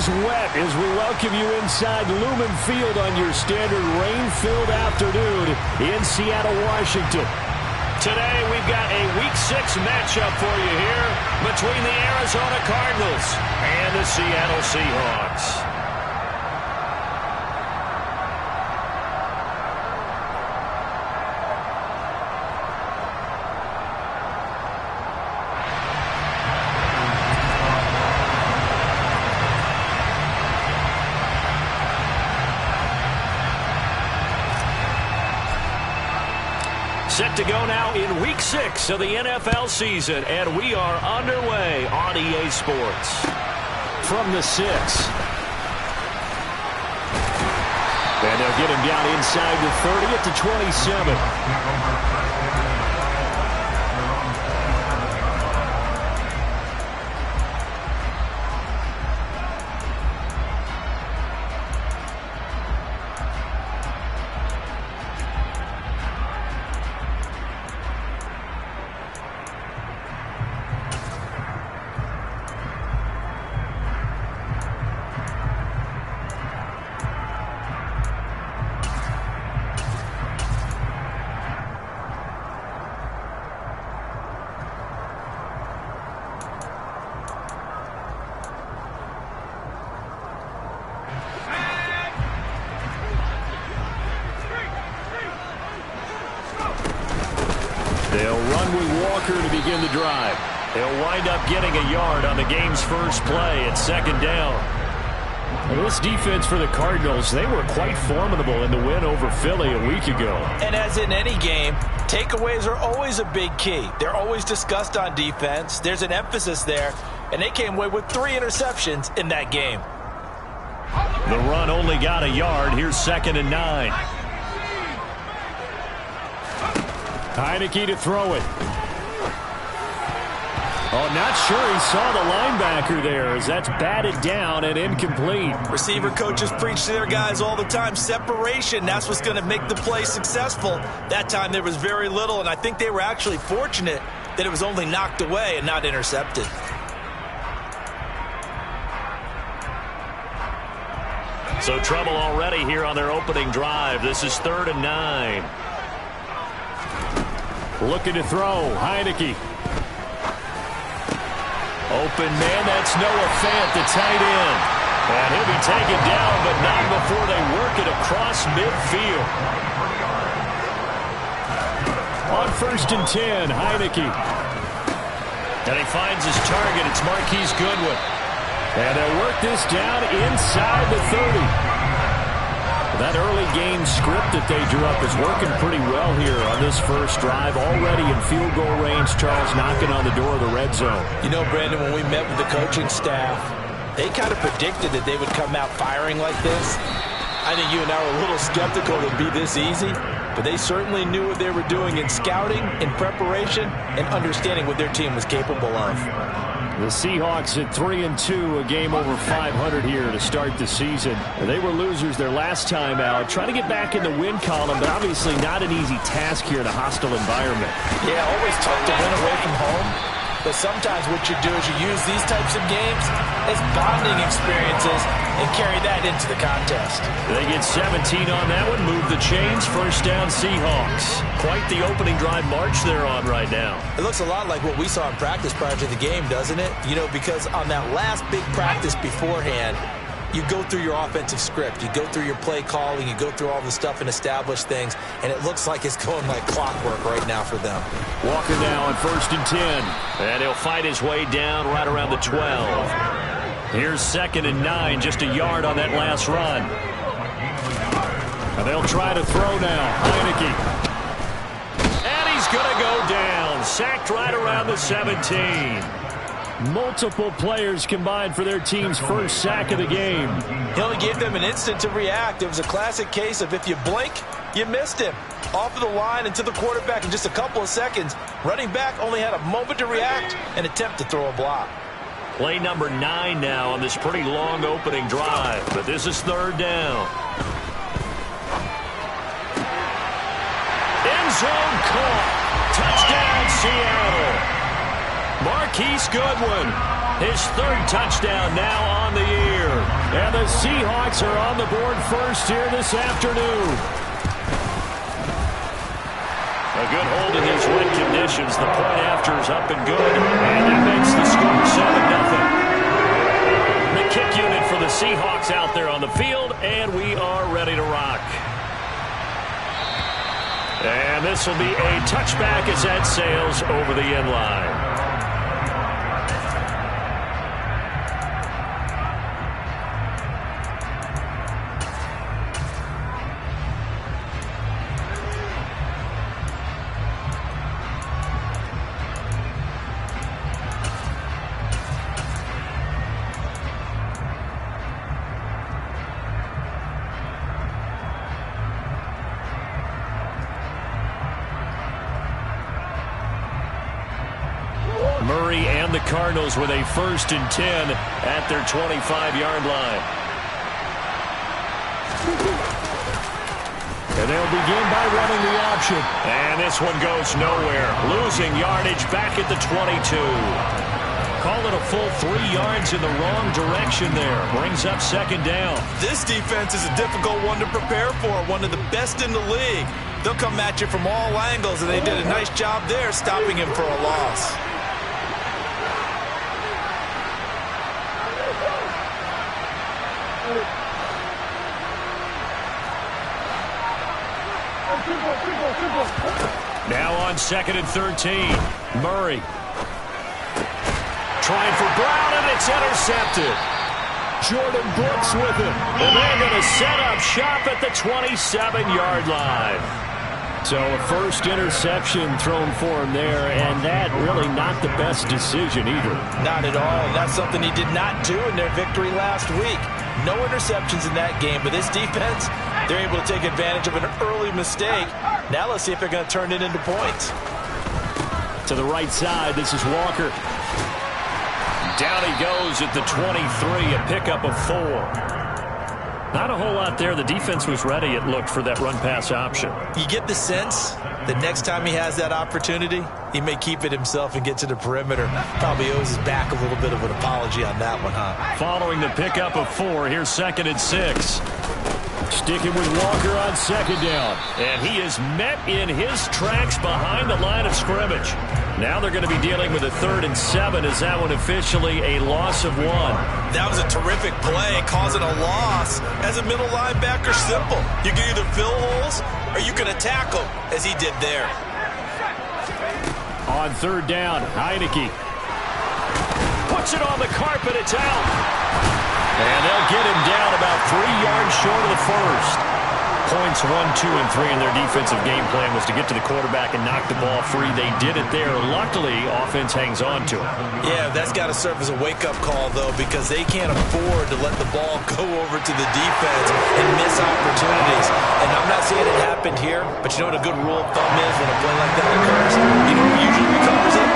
is wet as we welcome you inside Lumen Field on your standard rain-filled afternoon in Seattle, Washington. Today we've got a Week 6 matchup for you here between the Arizona Cardinals and the Seattle Seahawks. Set to go now in Week 6 of the NFL season, and we are underway on EA Sports. From the 6. And they'll get him down inside the 30 at the 27. They'll run with Walker to begin the drive. They'll wind up getting a yard on the game's first play at second down. Well, this defense for the Cardinals, they were quite formidable in the win over Philly a week ago. And as in any game, takeaways are always a big key. They're always discussed on defense. There's an emphasis there, and they came away with 3 interceptions in that game. The run only got a yard. Here's 2nd and 9. Heinicke to throw it. Oh, not sure he saw the linebacker there as that's batted down and incomplete. Receiver coaches preach to their guys all the time. Separation, that's what's going to make the play successful. That time there was very little, and I think they were actually fortunate that it was only knocked away and not intercepted. So trouble already here on their opening drive. This is 3rd and 9. Looking to throw, Heinicke. Open man, that's Noah Fant, the tight end. And he'll be taken down, but not before they work it across midfield. On 1st and 10, Heinicke. And he finds his target. It's Marquise Goodwin. And they'll work this down inside the 30. That early game script that they drew up is working pretty well here on this first drive. Already in field goal range, Charles knocking on the door of the red zone. You know, Brandon, when we met with the coaching staff, they kind of predicted that they would come out firing like this. I think you and I were a little skeptical it would be this easy, but they certainly knew what they were doing in scouting, in preparation, and understanding what their team was capable of. The Seahawks at 3-2, a game over 500 here to start the season. They were losers their last time out, trying to get back in the win column, but obviously not an easy task here in a hostile environment. Yeah, always tough to win away from home. But sometimes what you do is you use these types of games as bonding experiences and carry that into the contest. They get 17 on that one, move the chains, 1st down Seahawks. Quite the opening drive march they're on right now. It looks a lot like what we saw in practice prior to the game, doesn't it? You know, because on that last big practice beforehand, you go through your offensive script. You go through your play calling. You go through all the stuff and establish things. And it looks like it's going like clockwork right now for them. Walker now on 1st and 10. And he'll fight his way down right around the 12. Here's 2nd and 9, just a yard on that last run. And they'll try to throw now. Heinicke. And he's going to go down. Sacked right around the 17. Multiple players combined for their team's first sack of the game. He only gave them an instant to react. It was a classic case of if you blink, you missed him. Off of the line and to the quarterback in just a couple of seconds. Running back only had a moment to react and attempt to throw a block. Play number 9 now on this pretty long opening drive, but this is 3rd down. End zone caught. Touchdown, Seattle. Marquise Goodwin. His third touchdown now on the year. And the Seahawks are on the board first here this afternoon. A good hold in these wet conditions. The point after is up and good. And that makes the score 7-0. The kick unit for the Seahawks out there on the field. And we are ready to rock. And this will be a touchback as that sails over the end line. Murray and the Cardinals with a 1st and 10 at their 25-yard line. And they'll begin by running the option. And this one goes nowhere. Losing yardage back at the 22. Call it a full 3 yards in the wrong direction there. Brings up 2nd down. This defense is a difficult one to prepare for. One of the best in the league. They'll come at you from all angles, and they did a nice job there stopping him for a loss. Now on 2nd and 13. Murray. Trying for Brown, and it's intercepted. Jordan Brooks with him. And they're going to set up shop at the 27-yard line. So a first interception thrown for him there, and that really not the best decision either. Not at all, and that's something he did not do in their victory last week. No interceptions in that game, but this defense, they're able to take advantage of an early mistake. Now let's see if they're going to turn it into points. To the right side, this is Walker. Down he goes at the 23, a pickup of 4. Not a whole lot there. The defense was ready, it looked, for that run-pass option. You get the sense that next time he has that opportunity, he may keep it himself and get to the perimeter. Probably owes his back a little bit of an apology on that one, huh? Following the pickup of 4, here's 2nd and 6. Sticking with Walker on 2nd down. And he is met in his tracks behind the line of scrimmage. Now they're going to be dealing with a 3rd and 7. Is that one officially a loss of 1? That was a terrific play, causing a loss. As a middle linebacker, simple. You can either fill holes or you can attack them, as he did there. On 3rd down, Heineke puts it on the carpet. It's out. And they'll get him down about 3 yards short of the first. Points 1, 2, and 3 in their defensive game plan was to get to the quarterback and knock the ball free. They did it there. Luckily, offense hangs on to it. Yeah, that's got to serve as a wake-up call, though, because they can't afford to let the ball go over to the defense and miss opportunities. And I'm not saying it happened here, but you know what a good rule of thumb is when a play like that occurs? You know who usually recovers it?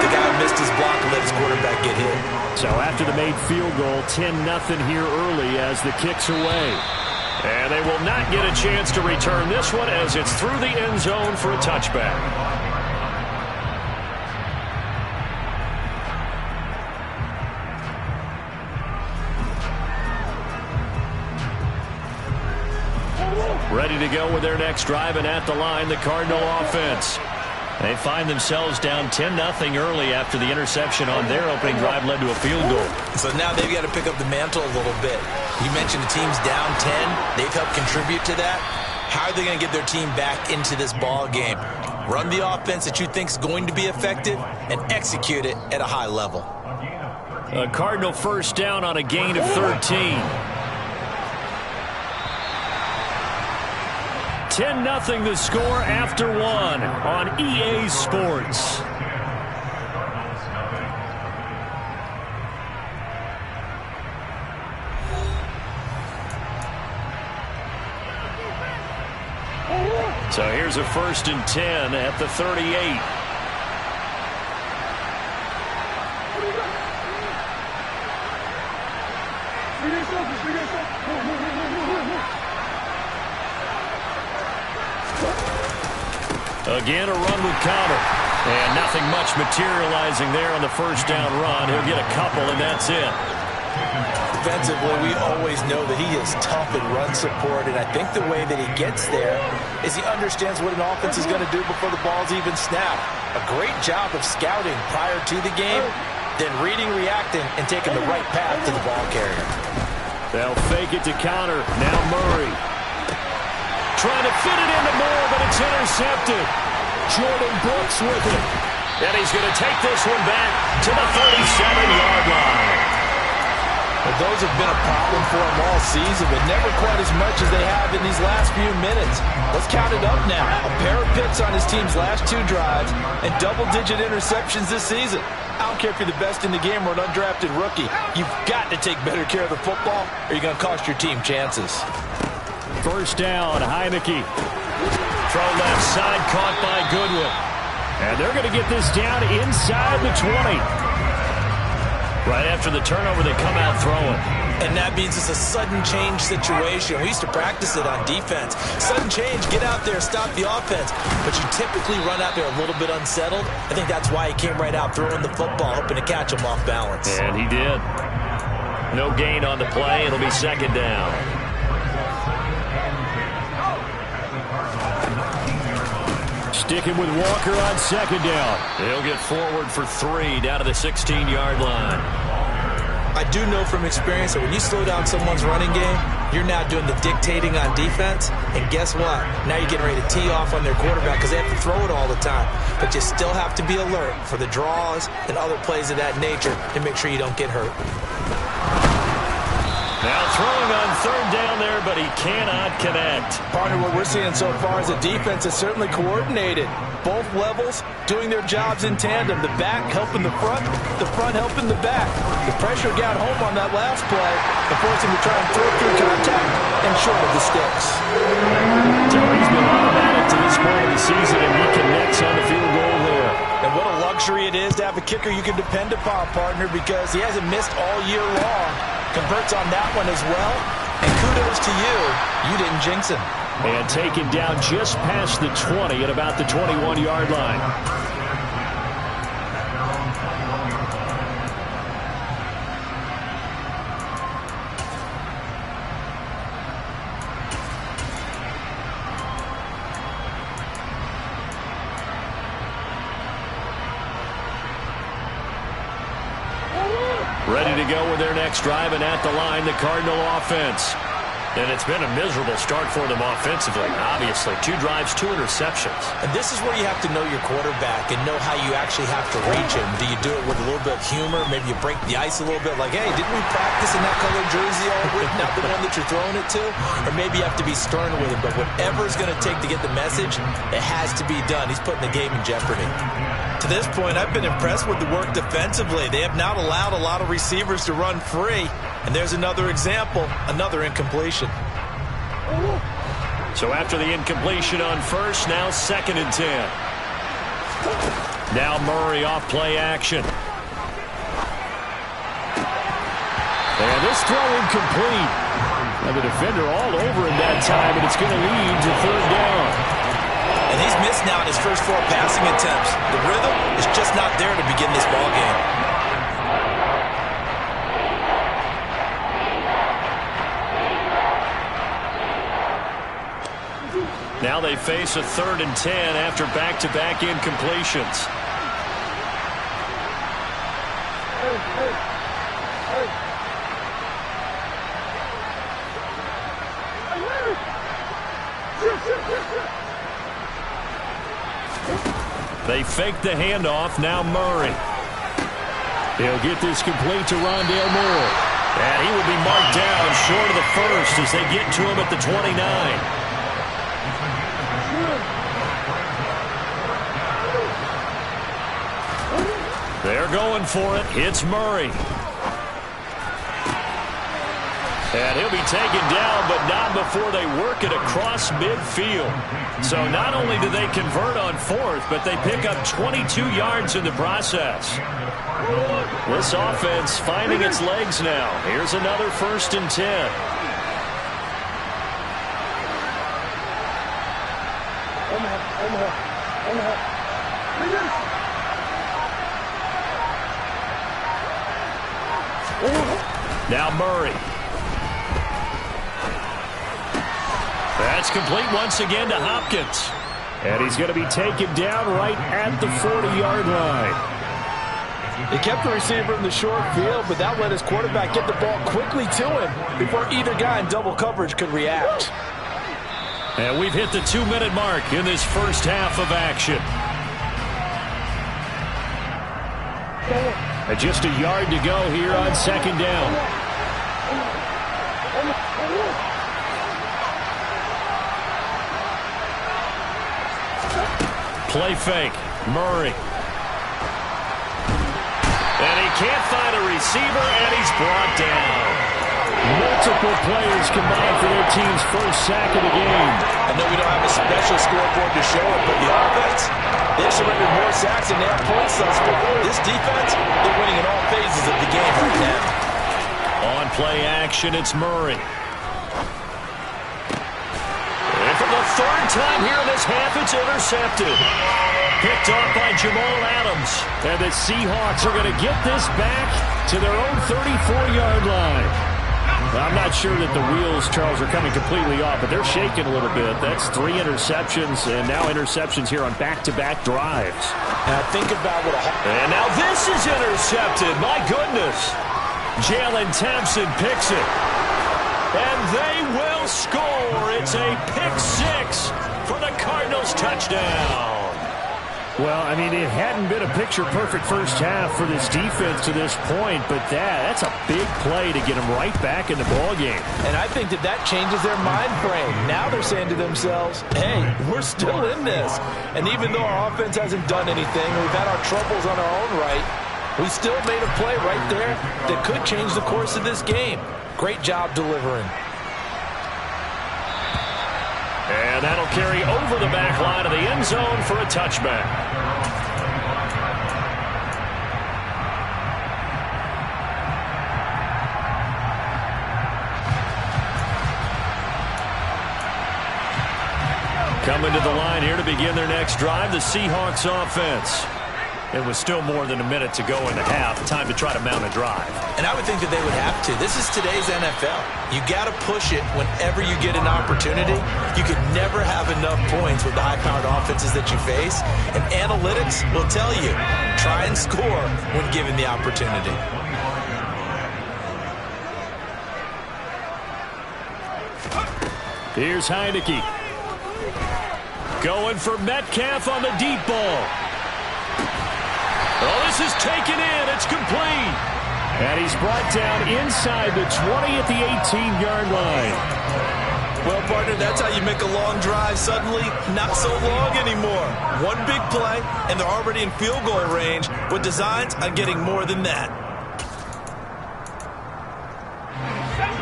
The guy who missed his block and let his quarterback get hit. So after the made field goal, 10-0 here early as the kick's away. And they will not get a chance to return this one as it's through the end zone for a touchback. Ready to go with their next drive, and at the line, the Cardinal offense. They find themselves down 10-0 early after the interception on their opening drive led to a field goal. So now they've got to pick up the mantle a little bit. You mentioned the team's down 10. They've helped contribute to that. How are they going to get their team back into this ball game? Run the offense that you think is going to be effective and execute it at a high level. A Cardinal 1st down on a gain of 13. 10-0 the score after 1 on EA Sports. So here's a 1st and 10 at the 38. A Again, a run with Conner. And nothing much materializing there on the first down run. He'll get a couple, and that's it. Defensively, we always know that he is tough in run support, and I think the way that he gets there is he understands what an offense is going to do before the ball's even snapped. A great job of scouting prior to the game, then reading, reacting, and taking the right path to the ball carrier. They'll fake it to Conner. Now Murray. Trying to fit it into Moore, but it's intercepted. Jordan Brooks with it. And he's going to take this one back to the 37-yard line. Well, those have been a problem for him all season, but never quite as much as they have in these last few minutes. Let's count it up now. A pair of picks on his team's last 2 drives and double-digit interceptions this season. I don't care if you're the best in the game or an undrafted rookie. You've got to take better care of the football or you're going to cost your team chances. First down, Heineke. Throw left side, caught by Goodwin. And they're going to get this down inside the 20. Right after the turnover, they come out throwing. And that means it's a sudden change situation. We used to practice it on defense. Sudden change, get out there, stop the offense. But you typically run out there a little bit unsettled. I think that's why he came right out throwing the football, hoping to catch him off balance. And he did. No gain on the play. It'll be second down. Sticking with Walker on second down. He'll get forward for 3 down to the 16-yard line. I do know from experience that when you slow down someone's running game, you're now doing the dictating on defense. And guess what? Now you're getting ready to tee off on their quarterback because they have to throw it all the time. But you still have to be alert for the draws and other plays of that nature to make sure you don't get hurt. Now throwing on third down there, but he cannot connect. Partner, what we're seeing so far is a defense that's certainly coordinated. Both levels doing their jobs in tandem. The back helping the front helping the back. The pressure got home on that last play and forced him to try and throw through contact and short of the sticks. So he's been automatic to this point of the season, and he connects on the field goal there. And what a luxury it is to have a kicker you can depend upon, partner, because he hasn't missed all year long. Converts on that one as well. And kudos to you. You didn't jinx him. And taken down just past the 20 at about the 21-yard line. Ready to go with their next drive, and at the line, the Cardinal offense. And it's been a miserable start for them offensively, obviously. 2 drives, 2 interceptions. And this is where you have to know your quarterback and know how you actually have to reach him. Do you do it with a little bit of humor? Maybe you break the ice a little bit, like, hey, didn't we practice in that colored jersey all week, not the one that you're throwing it to? Or maybe you have to be stern with him. But whatever it's going to take to get the message, it has to be done. He's putting the game in jeopardy. To this point, I've been impressed with the work defensively. They have not allowed a lot of receivers to run free. And there's another example, another incompletion. So after the incompletion on first, now 2nd and 10. Now Murray off play action. And this throw incomplete. And the defender all over him that time, and it's going to lead to 3rd down. And he's missed now in his first 4 passing attempts. The rhythm is just not there to begin this ball game. Now they face a 3rd and 10 after back-to-back incompletions. They fake the handoff. Now Murray. He'll get this complete to Rondale Moore. And he will be marked down short of the first as they get to him at the 29. They're going for it. It's Murray. And he'll be taken down, but not before they work it across midfield. So not only do they convert on 4th, but they pick up 22 yards in the process. This offense finding its legs now. Here's another 1st and 10. Now Murray. That's complete once again to Hopkins. And he's going to be taken down right at the 40-yard line. They kept the receiver in the short field, but that let his quarterback get the ball quickly to him before either guy in double coverage could react. And we've hit the 2-minute mark in this first half of action. And just a yard to go here on second down. Play fake. Murray. And he can't find a receiver, and he's brought down. Multiple players combined for their team's first sack of the game. I know we don't have a special scoreboard to show it, but the offense, they've surrendered more sacks than they have points thus far. This defense, they're winning in all phases of the game right now. On play action, it's Murray. And for the third time here in this half, it's intercepted. Picked off by Jamal Adams. And the Seahawks are going to get this back to their own 34-yard line. I'm not sure that the wheels, Charles, are coming completely off, but they're shaking a little bit. That's 3 interceptions, and now interceptions here on back-to-back drives. Now think about what and now this is intercepted. My goodness. Jalen Thompson picks it. And they will score. It's a pick six for the Cardinals touchdown. Well, I mean, it hadn't been a picture-perfect first half for this defense to this point, but that's a big play to get them right back in the ballgame. And I think that changes their mind frame. Now they're saying to themselves, hey, we're still in this. And even though our offense hasn't done anything, we've had our troubles on our own right, we still made a play right there that could change the course of this game. Great job delivering. And that'll carry over the back line of the end zone for a touchback. Coming to the line here to begin their next drive, the Seahawks offense. It was still more than a minute to go in the half. Time to try to mount a drive. And I would think that they would have to. This is today's NFL. You got to push it whenever you get an opportunity. You could never have enough points with the high-powered offenses that you face. And analytics will tell you, try and score when given the opportunity. Here's Heineke. Going for Metcalf on the deep ball. Oh, this is taken in. It's complete. And he's brought down inside the 20 at the 18-yard line. Well, partner, that's how you make a long drive suddenly not so long anymore. One big play, and they're already in field goal range with designs on getting more than that.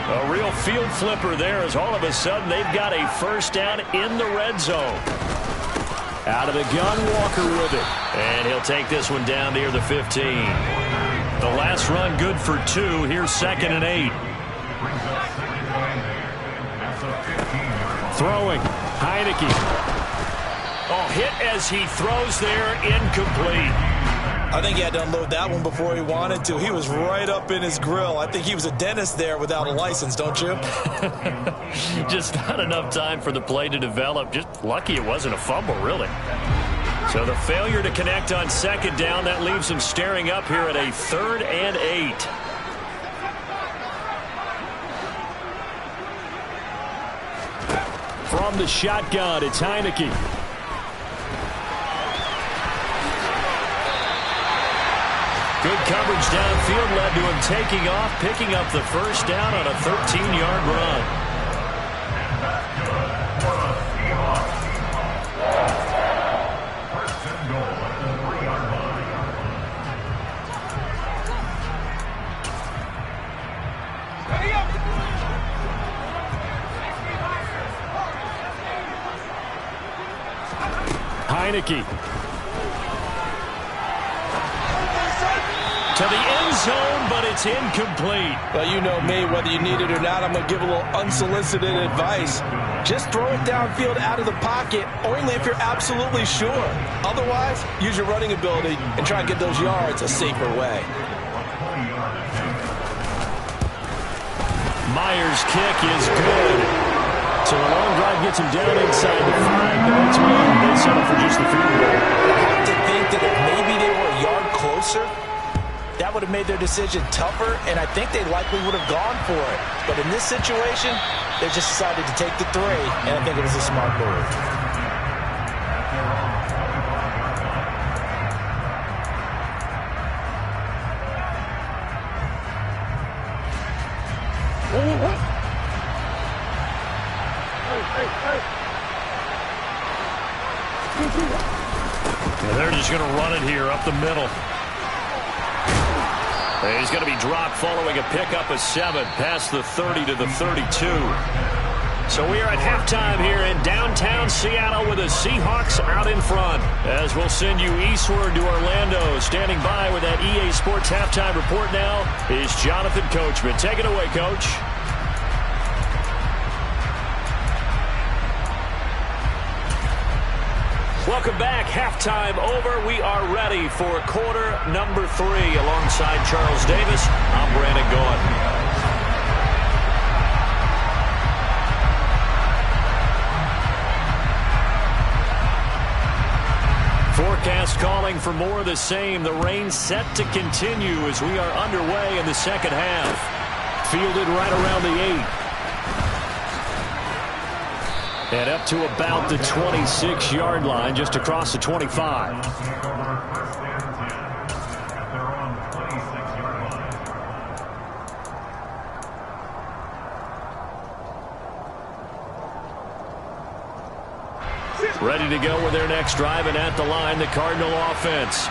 A real field flipper there as all of a sudden they've got a first down in the red zone. Out of the gun, Walker with it. And he'll take this one down near the 15. The last run good for 2. Here's 2nd and 8. Throwing. Heineke. Oh, hit as he throws there. Incomplete. I think he had to unload that one before he wanted to. He was right up in his grill. I think he was a dentist there without a license, don't you? Just not enough time for the play to develop. Just lucky it wasn't a fumble, really. So the failure to connect on 2nd down, that leaves him staring up here at a 3rd and 8. From the shotgun, it's Heineke. Good coverage downfield led to him taking off, picking up the first down on a 13-yard run. Heineke. To the end zone, but it's incomplete. Well, you know me, whether you need it or not, I'm going to give a little unsolicited advice. Just throw it downfield out of the pocket, only if you're absolutely sure. Otherwise, use your running ability and try and get those yards a safer way. Myers' kick is good. So the long drive gets him down inside the 5, but ultimately they settle for just the field goal. I have to think that if maybe they were a yard closer, that would have made their decision tougher, and I think they likely would have gone for it. But in this situation, they just decided to take the 3, and I think it was a smart move. Yeah, they're just going to run it here up the middle. He's going to be dropped following a pickup of 7 past the 30 to the 32. So we are at halftime here in downtown Seattle with the Seahawks out in front. As we'll send you eastward to Orlando. Standing by with that EA Sports halftime report now is Jonathan Coachman. Take it away, Coach. Welcome back. Halftime over. We are ready for quarter number 3. Alongside Charles Davis, I'm Brandon Gaudin. Forecast calling for more of the same. The rain set to continue as we are underway in the second half. Fielded right around the 8. And up to about the 26-yard line, just across the 25. Ready to go with their next drive, and at the line, the Cardinal offense.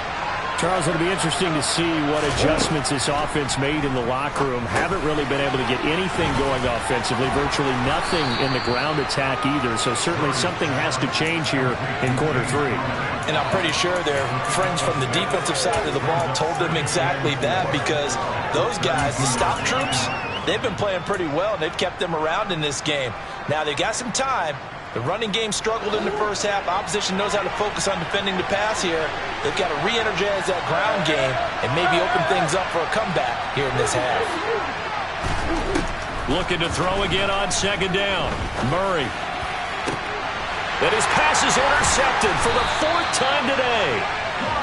Charles, it'll be interesting to see what adjustments this offense made in the locker room. Haven't really been able to get anything going offensively, virtually nothing in the ground attack either. So certainly something has to change here in quarter 3. And I'm pretty sure their friends from the defensive side of the ball told them exactly that, because those guys, the stop troops, they've been playing pretty well, and they've kept them around in this game. Now, they got some time. The running game struggled in the first half. Opposition knows how to focus on defending the pass here. They've got to re-energize that ground game and maybe open things up for a comeback here in this half. Looking to throw again on second down. Murray. And his pass is intercepted for the 4th time today.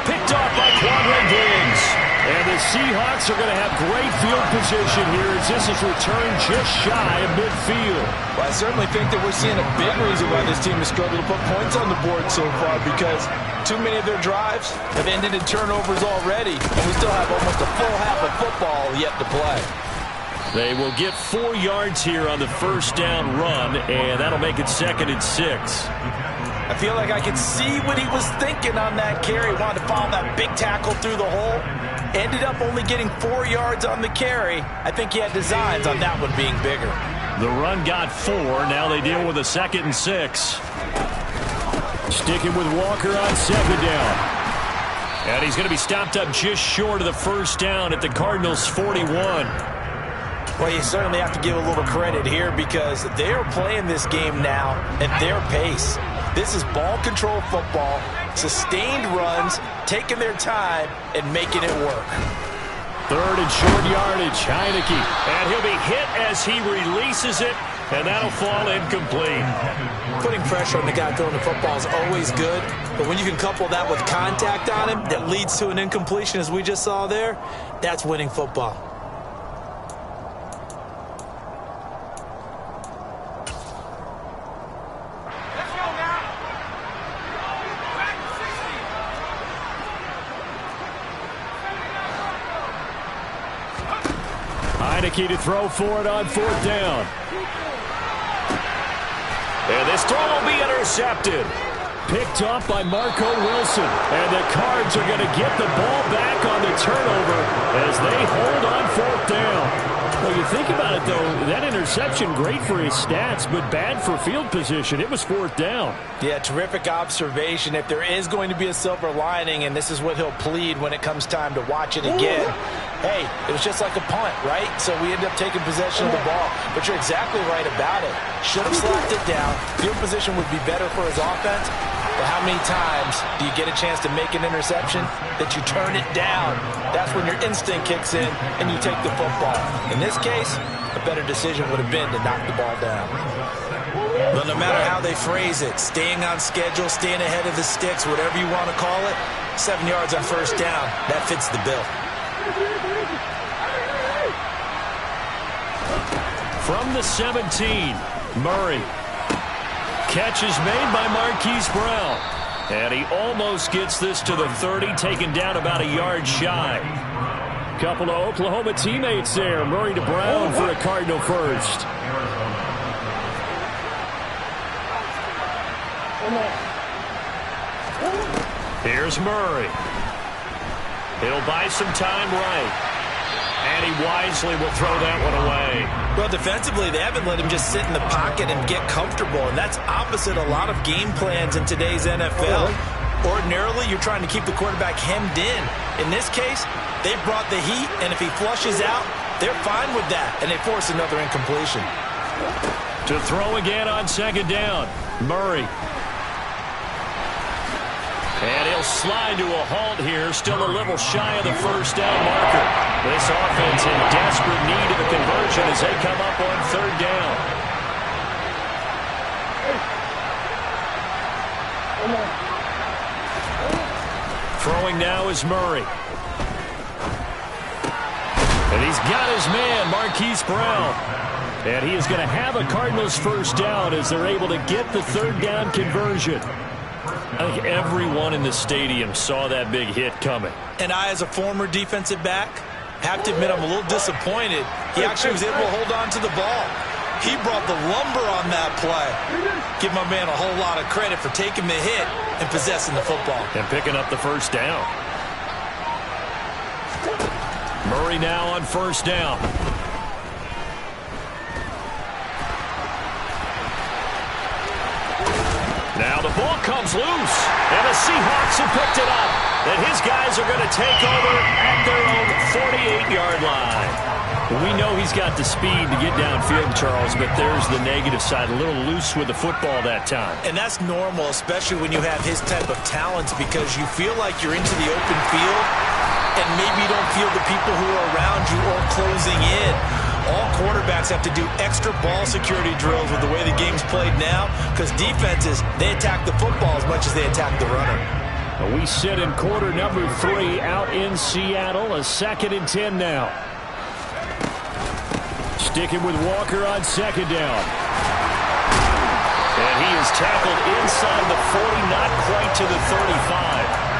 Picked off by Quandre Diggs. And the Seahawks are going to have great field position here as this is returned just shy of midfield. Well, I certainly think that we're seeing a big reason why this team has struggled to put points on the board so far, because too many of their drives have ended in turnovers already, and we still have almost a full half of football yet to play. They will get 4 yards here on the first down run, and that'll make it 2nd and 6. I feel like I can see what he was thinking on that carry. Wanted to follow that big tackle through the hole. Ended up only getting 4 yards on the carry. I think he had designs on that one being bigger. The run got 4. Now they deal with a 2nd and 6. Sticking with Walker on second down. And he's going to be stopped up just short of the first down at the Cardinals' 41. Well, you certainly have to give a little credit here, because they're playing this game now at their pace. This is ball control football, sustained runs, taking their time, and making it work. 3rd and short yardage, Heineke. And he'll be hit as he releases it, and that'll fall incomplete. Putting pressure on the guy throwing the football is always good, but when you can couple that with contact on him that leads to an incompletion, as we just saw there, that's winning football. Heineke to throw for it on 4th down. And this throw will be intercepted. Picked off by Marco Wilson. And the Cards are going to get the ball back on the turnover as they hold on 4th down. Well, you think about it, though, that interception, great for his stats, but bad for field position. It was 4th down. Yeah, terrific observation. If there is going to be a silver lining, and this is what he'll plead when it comes time to watch it again, hey, it was just like a punt, right? So we end up taking possession of the ball. But you're exactly right about it. Should have slapped it down. Field position would be better for his offense. But how many times do you get a chance to make an interception that you turn it down? That's when your instinct kicks in and you take the football. In this case, a better decision would have been to knock the ball down. Well, no matter how they phrase it, staying on schedule, staying ahead of the sticks, whatever you want to call it, 7 yards on 1st down, that fits the bill. From the 17, Murray. Catch is made by Marquise Brown. And he almost gets this to the 30, taken down about a yard shy. Couple of Oklahoma teammates there. Murray to Brown for a Cardinal first. Here's Murray. He'll buy some time right. And he wisely will throw that one away. Well, defensively, they haven't let him just sit in the pocket and get comfortable, and that's opposite a lot of game plans in today's NFL. Ordinarily, you're trying to keep the quarterback hemmed in. In this case, they brought the heat, and if he flushes out, they're fine with that, and they force another incompletion. To throw again on 2nd down, Murray. And he'll slide to a halt here, still a little shy of the 1st down marker. This offense in desperate need of a conversion as they come up on 3rd down. Throwing now is Murray. And he's got his man, Marquise Brown. And he is going to have a Cardinals 1st down as they're able to get the 3rd down conversion. I think everyone in the stadium saw that big hit coming. And I, as a former defensive back, have to admit I'm a little disappointed. He actually was able to hold on to the ball. He brought the lumber on that play. Give my man a whole lot of credit for taking the hit and possessing the football. And picking up the 1st down. Murray now on 1st down. Now the ball comes loose, and the Seahawks have picked it up. And his guys are going to take over at their own 48-yard line. We know he's got the speed to get downfield, Charles, but there's the negative side, a little loose with the football that time. And that's normal, especially when you have his type of talents, because you feel like you're into the open field, and maybe you don't feel the people who are around you or closing in. All quarterbacks have to do extra ball security drills with the way the game's played now, because defenses, they attack the football as much as they attack the runner. We sit in quarter number 3 out in Seattle, a 2nd and 10 now. Sticking with Walker on 2nd down. And he is tackled inside the 40, not quite to the 35.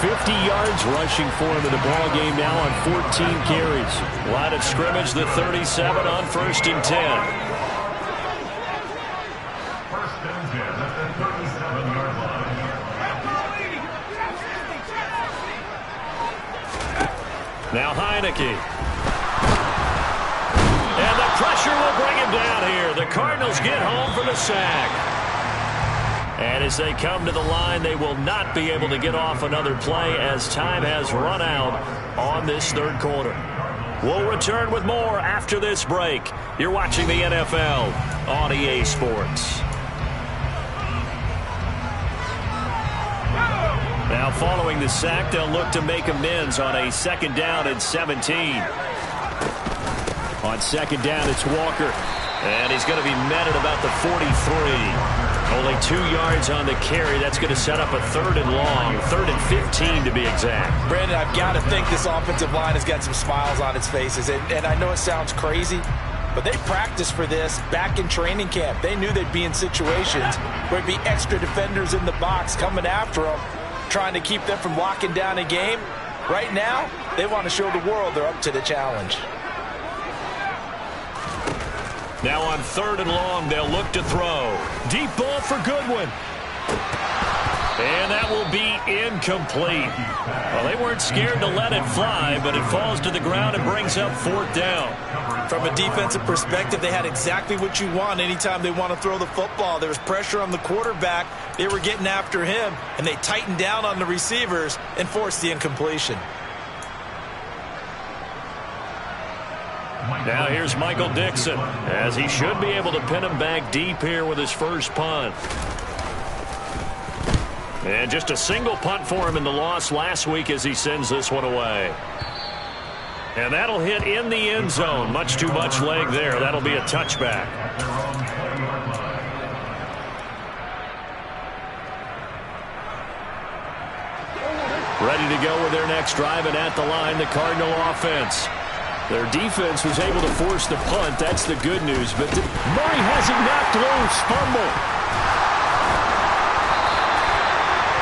50 yards rushing for him in the ball game now on 14 carries. Line of scrimmage, the 37 on 1st and 10. Now Heineke. And the pressure will bring him down here. The Cardinals get home for the sack. And as they come to the line, they will not be able to get off another play as time has run out on this 3rd quarter. We'll return with more after this break. You're watching the NFL on EA Sports. Now following the sack, they'll look to make amends on a 2nd down and 17. On 2nd down, it's Walker. And he's going to be met at about the 43. Only 2 yards on the carry. That's going to set up a 3rd and long, 3rd and 15 to be exact. Brandon, I've got to think this offensive line has got some smiles on its faces. And I know it sounds crazy, but they practiced for this back in training camp. They knew they'd be in situations where it'd be extra defenders in the box coming after them, trying to keep them from locking down a game. Right now, they want to show the world they're up to the challenge. Now on 3rd and long, they'll look to throw. Deep ball for Goodwin. And that will be incomplete. Well, they weren't scared to let it fly, but it falls to the ground and brings up 4th down. From a defensive perspective, they had exactly what you want anytime they want to throw the football. There was pressure on the quarterback. They were getting after him, and they tightened down on the receivers and forced the incompletion. Now here's Michael Dixon, as he should be able to pin him back deep here with his first punt. And just a single punt for him in the loss last week as he sends this one away. And that'll hit in the end zone. Much too much leg there. That'll be a touchback. Ready to go with their next drive, and at the line, the Cardinal offense. Their defense was able to force the punt. That's the good news. But Murray has it knocked loose. Fumble.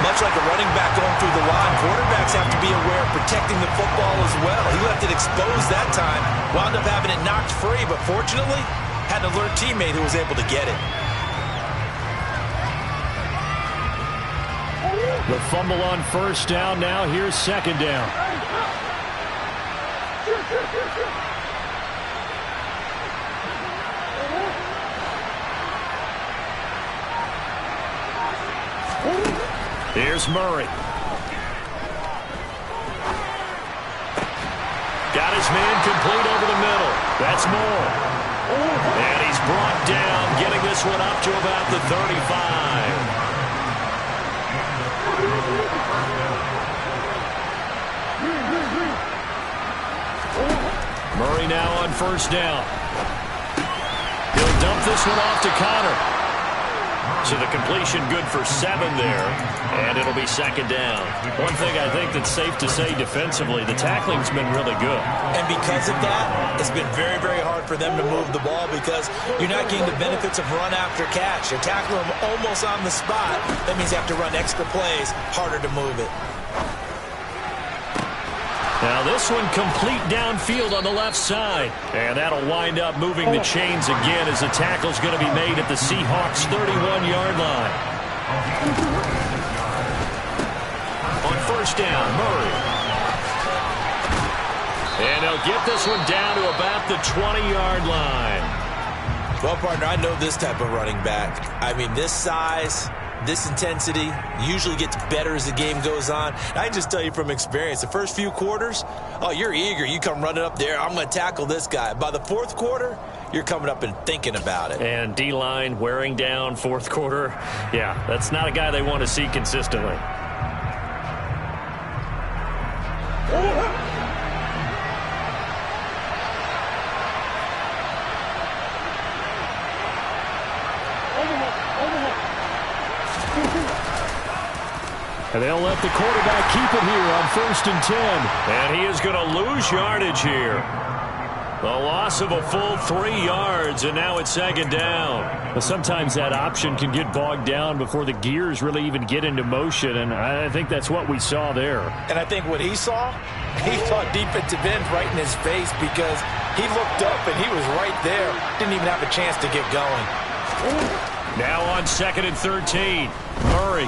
Much like a running back going through the line, quarterbacks have to be aware of protecting the football as well. He left it exposed that time, wound up having it knocked free, but fortunately, had an alert teammate who was able to get it. The fumble on 1st down. Now here's 2nd down. Here's Murray. Got his man complete over the middle. That's Moore. And he's brought down, getting this one up to about the 35. Murray now on 1st down. He'll dump this one off to Connor. So the completion good for 7 there, and it'll be 2nd down. One thing I think that's safe to say defensively, the tackling's been really good. And because of that, it's been very, very hard for them to move the ball because you're not getting the benefits of run after catch. You're tackling them almost on the spot. That means you have to run extra plays, harder to move it. Now this one complete downfield on the left side. And that'll wind up moving the chains again as the tackle's going to be made at the Seahawks' 31-yard line. On 1st down, Murray. And they'll get this one down to about the 20-yard line. Well, partner, I know this type of running back. I mean, this size, this intensity usually gets better as the game goes on. And I just tell you from experience, the first few quarters, oh, you're eager. You come running up there, I'm going to tackle this guy. By the 4th quarter, you're coming up and thinking about it. And D-line wearing down 4th quarter. Yeah, that's not a guy they want to see consistently. And they'll let the quarterback keep it here on 1st and 10. And he is going to lose yardage here. The loss of a full 3 yards, and now it's 2nd down. But sometimes that option can get bogged down before the gears really even get into motion, and I think that's what we saw there. And I think what he saw defensive end right in his face because he looked up and he was right there. Didn't even have a chance to get going. Now on 2nd and 13, Murray.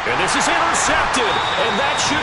And this is intercepted, and that should